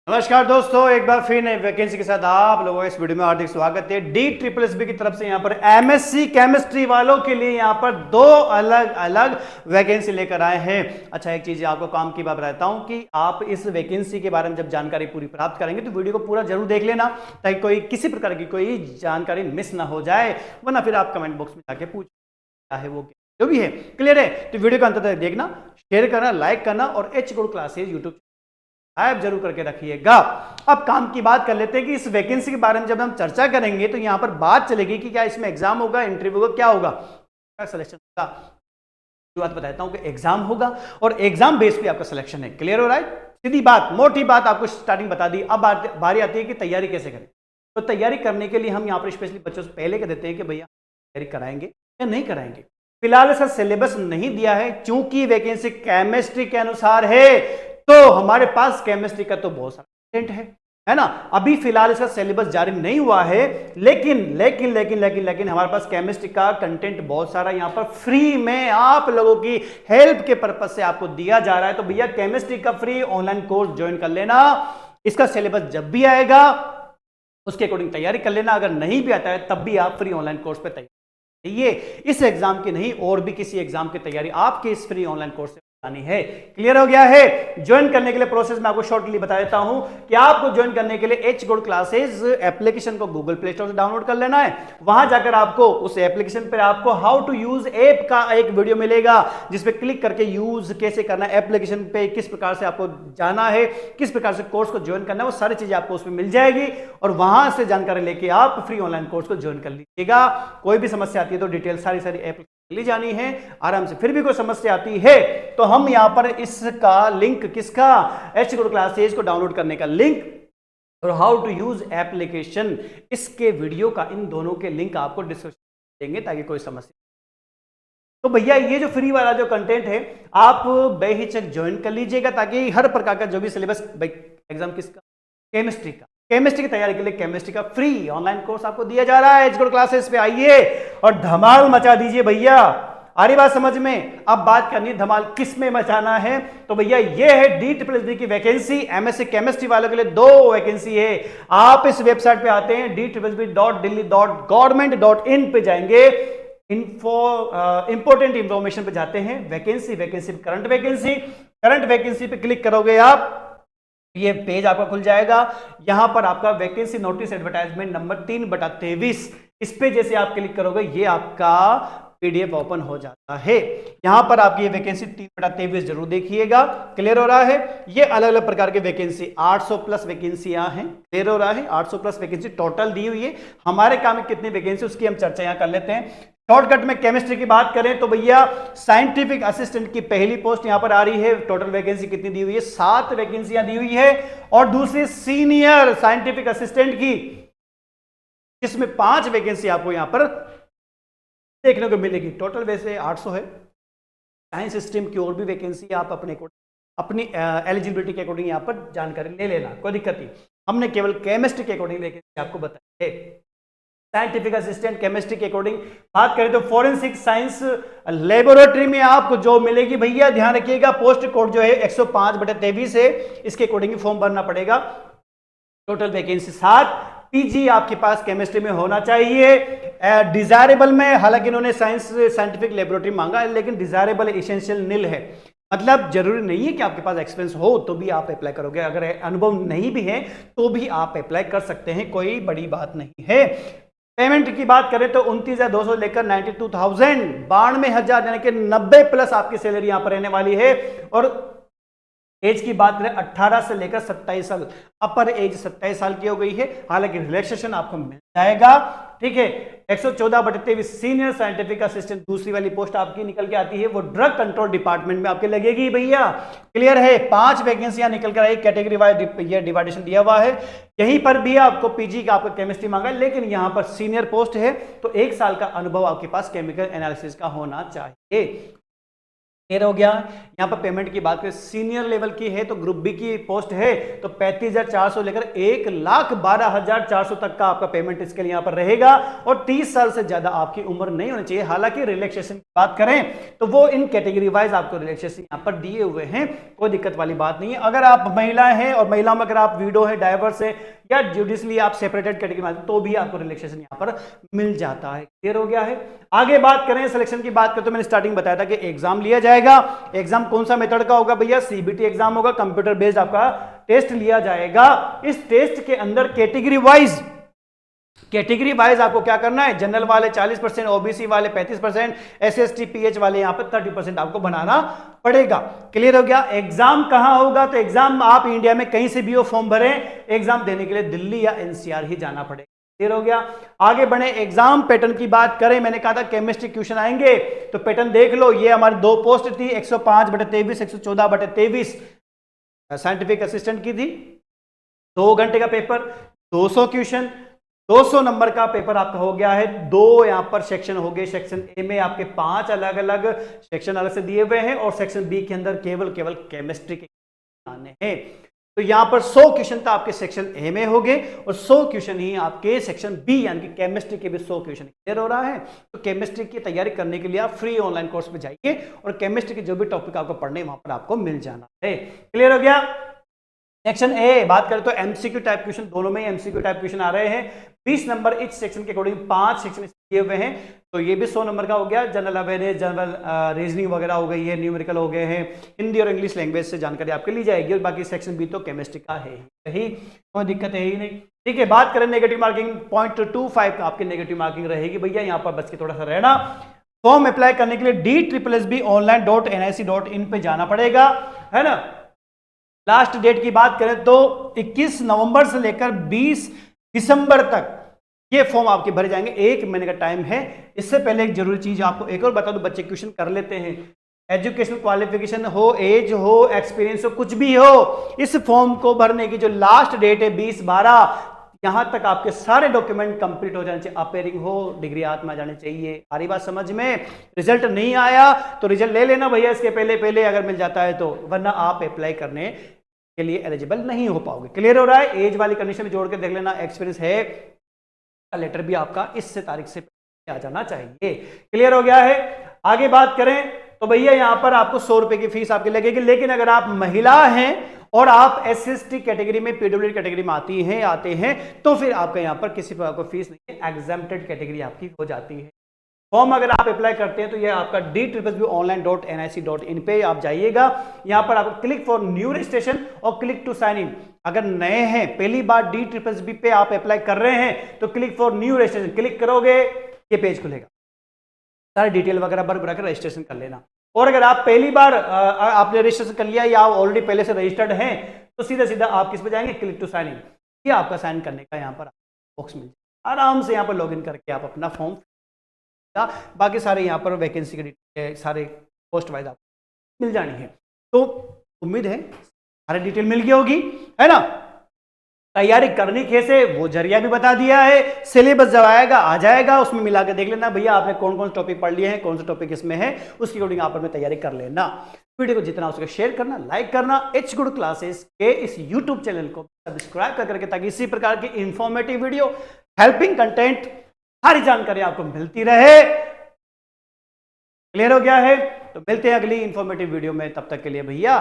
नमस्कार दोस्तों, एक बार फिर नई वैकेंसी के साथ आप लोगों का इस वीडियो में हार्दिक स्वागत है। DSSB की तरफ से यहाँ पर एमएससी केमिस्ट्री वालों के लिए यहाँ पर दो अलग अलग वैकेंसी लेकर आए हैं। अच्छा, एक चीज आपको काम की बात बताता हूँ कि आप इस वैकेंसी के बारे में जब जानकारी पूरी प्राप्त करेंगे तो वीडियो को पूरा जरूर देख लेना, ताकि कोई किसी प्रकार की कोई जानकारी मिस ना हो जाए, वरना फिर आप कमेंट बॉक्स में जाके पूछ चाहे वो जो भी है। क्लियर है? तो वीडियो को अंत तक देखना, शेयर करना, लाइक करना और H good classes YouTube app जरूर करके रखिएगा। अब काम की बात कर लेते हैं कि इस वैकेंसी के बारे में जब हम चर्चा करेंगे तो यहां पर बात चलेगी कि क्या इसमें एग्जाम होगा, इंटरव्यू होगा, क्या होगा, क्या सिलेक्शन होगा। बात बताता हूं कि एग्जाम होगा और एग्जाम बेस पे आपका सिलेक्शन है। क्लियर हो रहा है? सीधी बात, मोटी बात आपको स्टार्टिंग बता दी। अब बारी आती है कि तैयारी कैसे करें। तो तैयारी करने के लिए हम यहाँ पर स्पेशली बच्चों से पहले कह देते हैं कि भैया तैयारी कराएंगे या नहीं कराएंगे। फिलहाल इसका सिलेबस नहीं दिया है, चूंकि वैकेंसी केमिस्ट्री के अनुसार है तो हमारे पास केमिस्ट्री का तो बहुत सारा कंटेंट है ना। अभी फिलहाल इसका सिलेबस जारी नहीं हुआ है, लेकिन लेकिन लेकिन लेकिन लेकिन हमारे पास केमिस्ट्री का कंटेंट बहुत सारा यहां पर फ्री में आप लोगों की हेल्प के पर्पज से आपको दिया जा रहा है। तो भैया केमिस्ट्री का फ्री ऑनलाइन कोर्स ज्वाइन कर लेना। इसका सिलेबस जब भी आएगा उसके अकॉर्डिंग तैयारी कर लेना। अगर नहीं भी आता है तब भी आप फ्री ऑनलाइन कोर्स पर तैयारी, ये इस एग्जाम की नहीं और भी किसी एग्जाम की तैयारी आपके इस फ्री ऑनलाइन कोर्स से है। क्लियर हो गया है? ज्वाइन करने के लिए प्रोसेस मैं आपको शॉर्टली बता देता हूं कि आपको ज्वाइन करने के लिए एच गुड क्लासेस एप्लीकेशन को गूगल प्ले स्टोर से डाउनलोड कर लेना है। वहां जाकर आपको उस एप्लीकेशन पर आपको हाउ टू यूज ऐप का एक वीडियो मिलेगा, जिस पे क्लिक करके यूज कैसे करना है, एप्लीकेशन पे किस प्रकार से आपको जाना है, किस प्रकार से कोर्स को ज्वाइन करना है, वो सारी चीजें आपको उसमें मिल जाएगी और वहां से जानकारी लेके आप फ्री ऑनलाइन कोर्स को ज्वाइन कर लीजिएगा। कोई भी समस्या आती है तो डिटेल सारी ऐप ली जानी है आराम से। फिर भी कोई समस्या आती है तो हम यहां पर इसका लिंक, किसका, एच गुड क्लासेज को डाउनलोड करने का लिंक और हाउ टू यूज एप्लीकेशन, इसके वीडियो का, इन दोनों के लिंक आपको डिस्क्रिप्शन देंगे ताकि कोई समस्या। तो भैया ये जो फ्री वाला जो कंटेंट है आप बेहिचक ज्वाइन कर लीजिएगा, ताकि हर प्रकार का जो भी सिलेबस, एग्जाम किसका, केमिस्ट्री का, केमिस्ट्री की तैयारी के लिए केमिस्ट्री का फ्री ऑनलाइन कोर्स आपको दिया जा रहा है। एच गुड क्लासेस पे आइए और धमाल मचा दीजिए भैया। आ रही बात समझ में? अब बात करनी है धमाल किस में मचाना है। तो भैया ये है DSSB की वैकेंसी। एमएससी केमिस्ट्री वालों के लिए दो वैकेंसी है। आप इस वेबसाइट पे आते हैं DSSB.delhi.government.in पे जाएंगे, इंपोर्टेंट इंफॉर्मेशन पे जाते हैं, वैकेंसी करंट वैकेंसी पे क्लिक करोगे आप, ये पेज आपका खुल जाएगा। यहां पर आपका वैकेंसी नोटिस एडवर्टाइजमेंट नंबर 3/23, इस पे जैसे आप क्लिक करोगे ये आपका PDF ओपन हो जाता है। यहां पर आपकी ये वैकेंसी 3/23 जरूर देखिएगा। क्लियर हो रहा है? ये अलग अलग प्रकार के वैकेंसी 800 प्लस वैकेंसियां हैं। क्लियर हो रहा है? 800 प्लस वैकेंसी टोटल दी हुई है। हमारे काम में कितनी वैकेंसी उसकी हम चर्चा यहां कर लेते हैं। शॉर्टकट में केमिस्ट्री की बात करें तो भैया साइंटिफिक असिस्टेंट की पहली पोस्ट यहां पर आ रही है। टोटल वैकेंसी कितनी दी हुई है? 7 वैकेंसियां दी हुई है। और दूसरी सीनियर साइंटिफिक असिस्टेंट की, जिसमें 5 वैकेंसी आपको यहां पर देखने को मिलेगी। टोटल वैसे 800 है। साइंस स्ट्रीम की और भी वैकेंसी आप अपनी एलिजिबिलिटी के अकॉर्डिंग यहां पर जानकारी ले लेना, कोई दिक्कत नहीं। हमने केवल केमिस्ट्री के अकॉर्डिंग वैकेंसी आपको बताई है। साइंटिफिक असिस्टेंट केमिस्ट्री के अकॉर्डिंग बात करें तो फॉरेंसिक साइंस लेबोरेटरी में आपको जो मिलेगी भैया, ध्यान रखिएगा, पोस्ट कोड जो है 105/23 है, इसके अकॉर्डिंग फॉर्म भरना पड़ेगा। Total vacancy 7। PG आपके पास केमिस्ट्री में होना चाहिए। डिजायरेबल में, हालांकि इन्होंने साइंटिफिक लेबोरेटरी मांगा है, लेकिन डिजायरेबल एसेंशियल निल है, मतलब जरूरी नहीं है कि आपके पास एक्सपीरियंस हो तो भी आप अप्लाई करोगे। अगर अनुभव नहीं भी है तो भी आप अप्लाई कर सकते हैं, कोई बड़ी बात नहीं है। पेमेंट की बात करें तो 29,200 लेकर 92,000, 92,000 यानी कि 90 प्लस आपकी सैलरी यहां पर रहने वाली है। और एज की बात करें 18 से लेकर 27 साल, अपर एज 27 साल की हो गई है। हालांकि रिलैक्सेशन आपको मिल जाएगा, ठीक है। 114/23 सीनियर साइंटिफिक असिस्टेंट दूसरी वाली पोस्ट आपकी निकल के आती है, वो ड्रग कंट्रोल डिपार्टमेंट में आपके लगेगी भैया। क्लियर है? 5 वैकेंसियां निकल कर आई, कैटेगरी वाइज डिवाइडेशन दिया हुआ है। यहीं पर भी आपको PG का आपका केमिस्ट्री मांगा है, लेकिन यहां पर सीनियर पोस्ट है तो 1 साल का अनुभव आपके पास केमिकल एनालिसिस का होना चाहिए। क्लियर हो गया। यहाँ पर पेमेंट की बात करें, सीनियर लेवल की है तो ग्रुप बी की पोस्ट है तो 35,400 लेकर 1,12,400 तक का आपका पेमेंट इसके लिए यहाँ पर रहेगा और 30 साल से ज्यादा आपकी उम्र नहीं होनी चाहिए। हालांकि रिलैक्सेशन की बात करें तो वो इन कैटेगरी वाइज आपको रिलैक्सेशन यहाँ पर दिए हुए हैं, कोई दिक्कत वाली बात नहीं है। अगर आप महिला हैं और महिला में अगर आप विडो है, डाइवर्स है या जुडिशली आप सेपरेटेड कैटेगरी में तो भी आपको रिलैक्सेशन यहाँ पर मिल जाता है। क्लियर हो गया है। आगे बात करें सिलेक्शन की बात करें तो मैंने स्टार्टिंग बताया था कि एग्जाम लिया जाएगा। एग्जाम कौन सा मेथड का होगा भैया? सीबीटी एग्जाम होगा, कंप्यूटर बेस्ड आपका टेस्ट लिया जाएगा। इस टेस्ट के अंदर कैटेगरी वाइज आपको क्या करना है? जनरल वाले 40%, ओबीसी वाले 35%, एसएसटी पीएच वाले यहां पर 30% आपको बनाना पड़ेगा। क्लियर हो गया। एग्जाम कहां होगा? तो एग्जाम आप इंडिया में कहीं से भी हो फॉर्म भरें, एग्जाम देने के लिए दिल्ली या एनसीआर ही जाना पड़ेगा। क्लियर हो गया। आगे बढ़े, एग्जाम पैटर्न की बात करें, मैंने कहा था केमिस्ट्री क्वेश्चन आएंगे तो पैटर्न देख लो। ये हमारी दो पोस्ट थी, 105/23, 114/23 साइंटिफिक असिस्टेंट की थी। 2 घंटे का पेपर, 200 क्वेश्चन, 200 नंबर का पेपर आपका हो गया है। 2 यहां पर सेक्शन हो गए। सेक्शन ए में आपके 5 अलग अलग सेक्शन अलग से दिए हुए हैं और सेक्शन बी के अंदर केवल केमिस्ट्री के आने हैं। तो यहां पर 100 क्वेश्चन तो आपके सेक्शन ए में हो गए और 100 क्वेश्चन ही आपके सेक्शन बी यानी कि केमिस्ट्री के भी 100 क्वेश्चन क्लियर हो रहा है। तो केमिस्ट्री की तैयारी करने के लिए आप फ्री ऑनलाइन कोर्स पे जाइए और केमिस्ट्री के जो भी टॉपिक आपको पढ़ने वहां पर आपको मिल जाना है। क्लियर हो गया। सेक्शन ए बात करें तो एमसीक्यू टाइप क्वेश्चन, दोनों में एमसीक्यू टाइप क्वेश्चन आ रहे हैं। 20 नंबर इस सेक्शन के अकॉर्डिंग 5 सेक्शन दिए हुए हैं तो ये भी 100 नंबर का हो गया। जनरल अवेयरनेस, जनरल रीजनिंग वगैरह हो गई है, न्यूमेरिकल हो गए हैं, हिंदी और इंग्लिश लैंग्वेज से जानकारी आपके ली जाएगी और बाकी सेक्शन बी तो केमिस्ट्री का है ही, कोई दिक्कत है ही नहीं। ठीक है। बात करें नेगेटिव मार्किंग, 0.25 आपकी नेगेटिव मार्किंग रहेगी भैया, यहाँ पर बच के थोड़ा सा रहना। फॉर्म अप्लाई करने के लिए DSSB.online.nic.in पे जाना पड़ेगा, है ना। लास्ट डेट की बात करें तो 21 नवंबर से लेकर 20 दिसंबर तक ये फॉर्म आपके भरे जाएंगे। 1 महीने का टाइम है। इससे पहले एक जरूरी चीज आपको एक और बता दूं, बच्चे क्वेश्चन कर लेते हैं, एजुकेशनल क्वालिफिकेशन हो, एज हो, एक्सपीरियंस हो, कुछ भी हो, इस फॉर्म को भरने की जो लास्ट डेट है 20/12, यहां तक आपके सारे डॉक्यूमेंट कंप्लीट हो जाने चाहिए। अपेयरिंग हो, डिग्री हाथ में आ जानी चाहिए। आ रही बात समझ में? रिजल्ट नहीं आया तो रिजल्ट ले लेना भैया इसके पहले अगर मिल जाता है तो, वरना आप अप्लाई करने के लिए एलिजिबल नहीं हो पाओगे। क्लियर हो रहा है। एज वाली कंडीशन में जोड़ के देख लेना, एक्सपीरियंस है का लेटर भी आपका इससे तारीख से आ जाना चाहिए। क्लियर हो गया है। आगे बात करें तो भैया यहां पर आपको 100 रुपए की फीस आपकी लगेगी, लेकिन अगर आप महिला हैं और आप एसएसटी कैटेगरी में, पीडब्ल्यूडी कैटेगरी में आते हैं तो फिर आपका यहां पर किसी प्रकार को फीस नहीं है, एग्जम्प्टेड कैटेगरी आपकी हो जाती है। फॉर्म अगर आप अप्लाई करते हैं तो ये आपका DSSB.online.nic.in पे आप जाइएगा। यहां पर आपको क्लिक फॉर न्यू रजिस्ट्रेशन और क्लिक टू साइन इन। अगर नए हैं, पहली बार DSSB पे आप अप्लाई कर रहे हैं तो click for new registration click करोगे, ये पेज खुलेगा। सारी डिटेल वगैरह भर भरा कर रजिस्ट्रेशन कर लेना। और अगर आप पहली बार आपने रजिस्ट्रेशन कर लिया या ऑलरेडी पहले से रजिस्टर्ड हैं तो सीधा सीधा आप किस पे जाएंगे? Click to sign in. ये आपका साइन करने का यहाँ पर बॉक्स मिल जाएगा। आराम से यहाँ पर लॉग इन करके आप अपना फॉर्म, बाकी सारे यहाँ पर वैकेंसी के सारे पोस्ट वाइज आपको मिल जानी है। तो उम्मीद है सारी डिटेल मिल गई होगी, है ना। तैयारी करनी कैसे वो जरिया भी बता दिया है। सिलेबस जब आएगा आ जाएगा, उसमें मिला के देख लेना भैया आपने कौन कौन से टॉपिक पढ़ लिए हैं, कौन से टॉपिक इसमें है, उसकी अकॉर्डिंग आप में तैयारी कर लेना। वीडियो को जितना हो सके शेयर करना, लाइक करना। एच गुड क्लासेस के इस यूट्यूब चैनल को सब्सक्राइब कर करके, ताकि इसी प्रकार की इंफॉर्मेटिव वीडियो, हेल्पिंग कंटेंट, सारी जानकारी आपको मिलती रहे। क्लियर हो गया है। तो मिलते हैं अगली इंफॉर्मेटिव वीडियो में, तब तक के लिए भैया